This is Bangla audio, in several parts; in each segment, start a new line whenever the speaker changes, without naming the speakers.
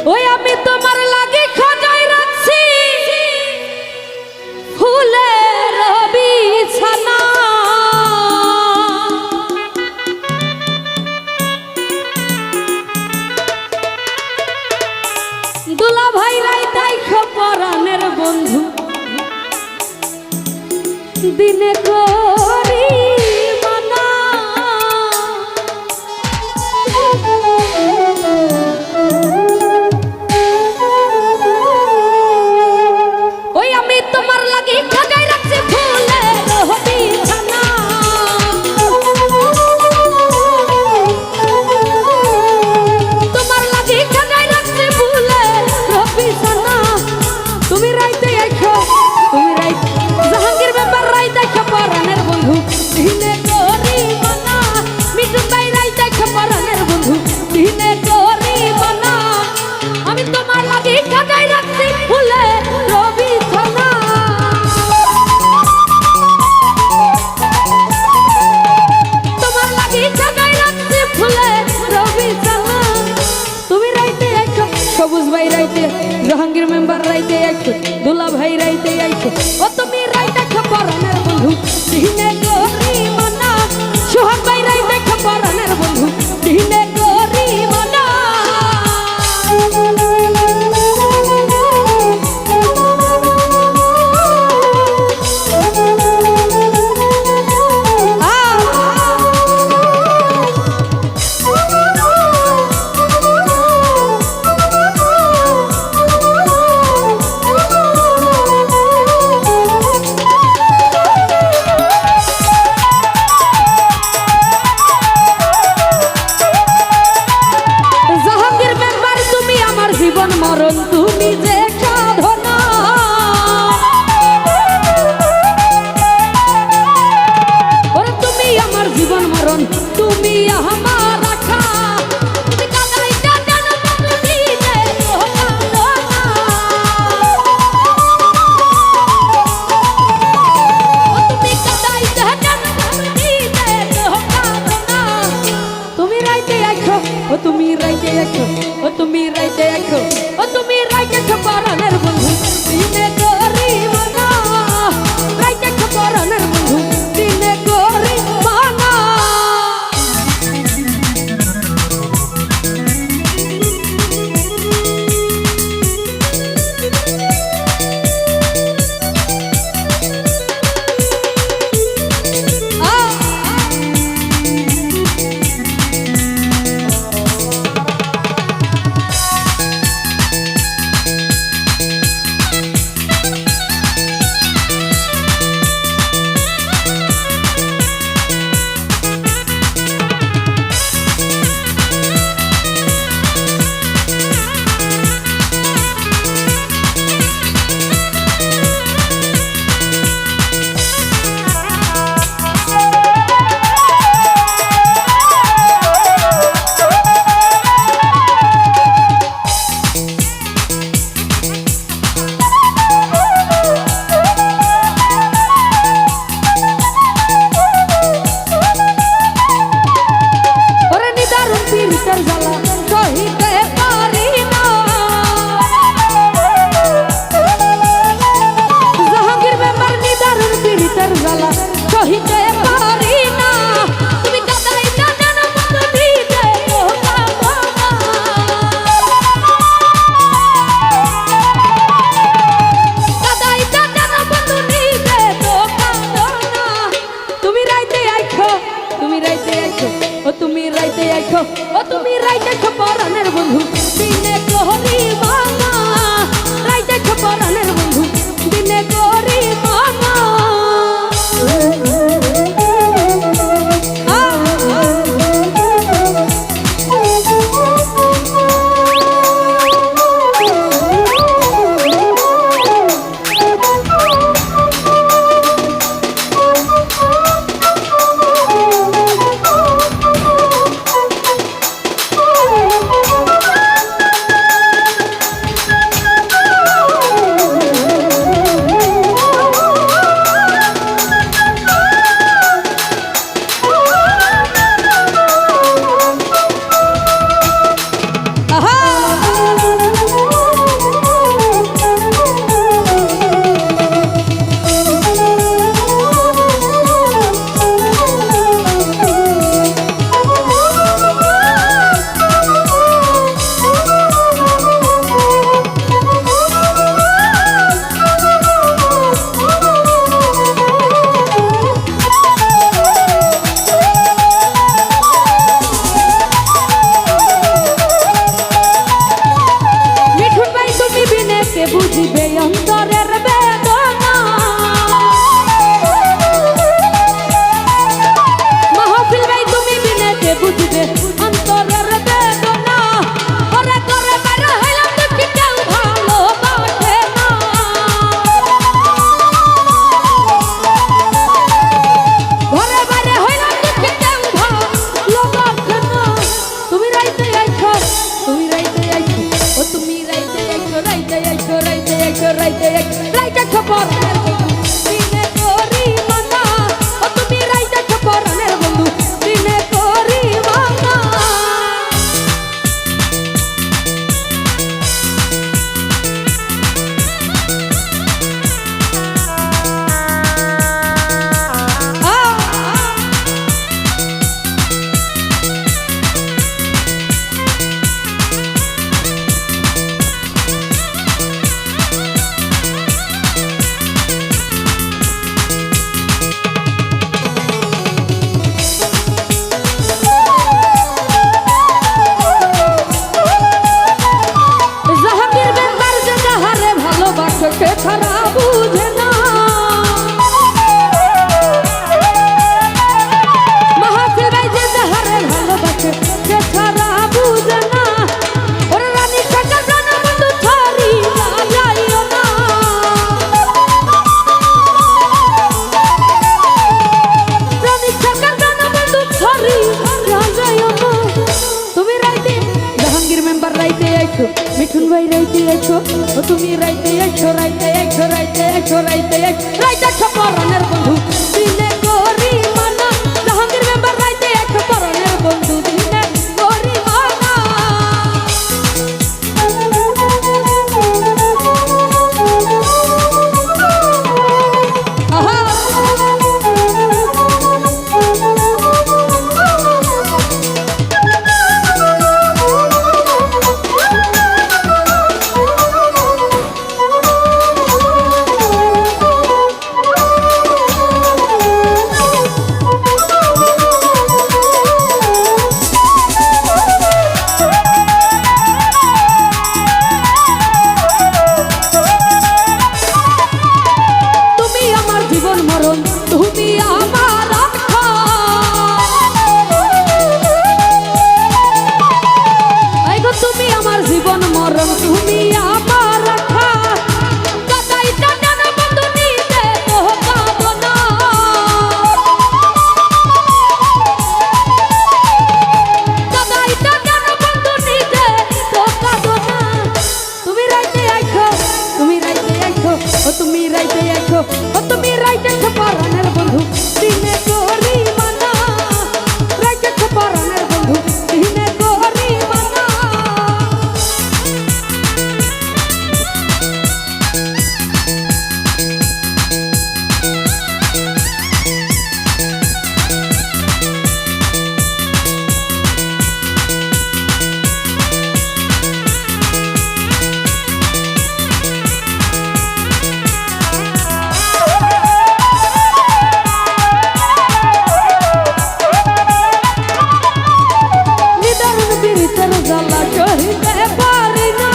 ওই আমি তোমার লাগি খোঁজাই রাখছি ফুলের বিছানা দুলা ভাই রাইতাই খপরানের বন্ধু দিনে করি মানা ওই আমি তোমার লাগি খাগাই রাখছি ফুলের বিছানা তোমার লাগি খাগাই রাখছি ফুলের বিছানা তুমি রাইতে আইছো তুমি রাইতে জাহাঙ্গীর ব্যাপার রাইতে খপরানের বন্ধু দিনে করি মানা মিঠু তাই রাইতে খপরানের বন্ধু দিনে করি মানা আমি তোমার লাগি খাগাই রাখছি ফুলের বিছানা তোমার লাগি খাগাই রাখছি ফুলের বিছানা তুমি রাইতে আইছো সবুজ ভাই রাইতে জাহাঙ্গীর মেম্বার রাইতে আইছো দুলা ভাই রাইতে আইছো ও তুমি রাইতে খপরানের বন্ধু দিনে করি মানা সোহাগ ভাই রাইতে খপরানের বন্ধু দিনে করি মানা জাহাঙ্গীর মেম্বার তুমি আমার জীবন মরণ তুমি যে সাধনা ওরে তুমি আমার জীবন মরণ তুমি আমার আশা তুমি কাদাইতে জানো তুমি যে সাধনা ও তুমি কাদাইতে জানো তুমি যে সাধনা তুমি রাইতে আইছো ও তুমি রাইতে আইছো ও তুমি রাইতে আইছো ও তুমি রাইতে খপরানের বন্ধু দিনে করি মানা রাইতে খপরানের বন্ধু দিনে করি মানা আইছো মিঠুন ভাই রাইতে আইছো ও তুমি রাইতে আইছো রাইতে আইছো রাইতে আইছো রাইতে আইছো রাইতে আইছো পরাণের বন্ধু দিনে গরি মানা জাহাঙ্গীর মেম্বার রাইতে আইছো পরাণের বন্ধু দিনে গরি মানা তুমি আমার তুমি আমার জীবন মরণ তুমি আমার রাখা কাদাইটা জান বন্ধু নিতে তো কাঁদো না কাদাইটা জান বন্ধু নিতে তো কাঁদো না তুমি রাইতে আইছো তুমি রাইতে আইছো ও তুমি রাইতে আইছো ও তুমি রাইতে আইছো পরাণের বন্ধু দিনে গরি মানা রাইতে আইছো পরাণের বন্ধু দিনে গরি মানা জ্বালা সহিতে পারি না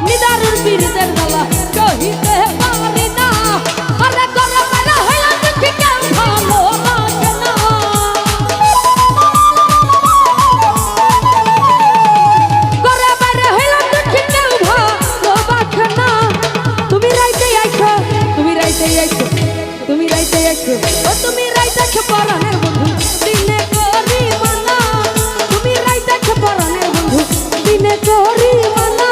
নিদারুর পীড়িতের জ্বালা সহিতে পারি না আরে করে মেলা হইলা দেখি কেউ ভালো লাগে না করে মেলা হইলা দেখি কেউ ভালো বাসে না তুমি রাইতে আইছো তুমি রাইতে আইছো তুমি রাইতে আইছো ও তুমি রাইতে আইছো পরাণের বন্ধু দিনে গরি মানা তুমি রাইতে আইছো পরাণের বন্ধু দিনে গরি মানা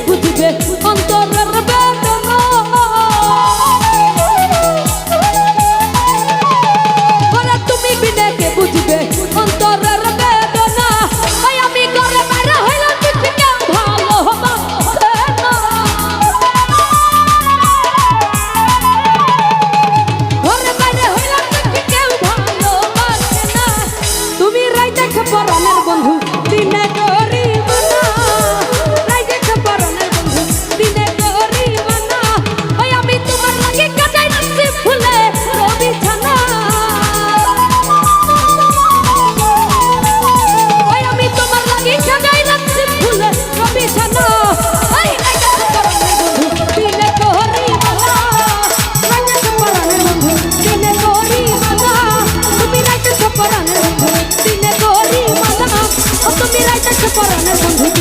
বুঝবে অন্তরের বেদনা ওরা তুমি বিনে কে বুঝবে অন্তরের বেদনা ওই আমি করে মারা হইলাম কিছু কেউ ভালো বাসে না ঘরে বাইরে হইলাম কিছু কেউ ভালো বাসে না তুমি রাইতে আইছো পরাণের বন্ধু দিনে গরি মানা পরাণের বন্ধু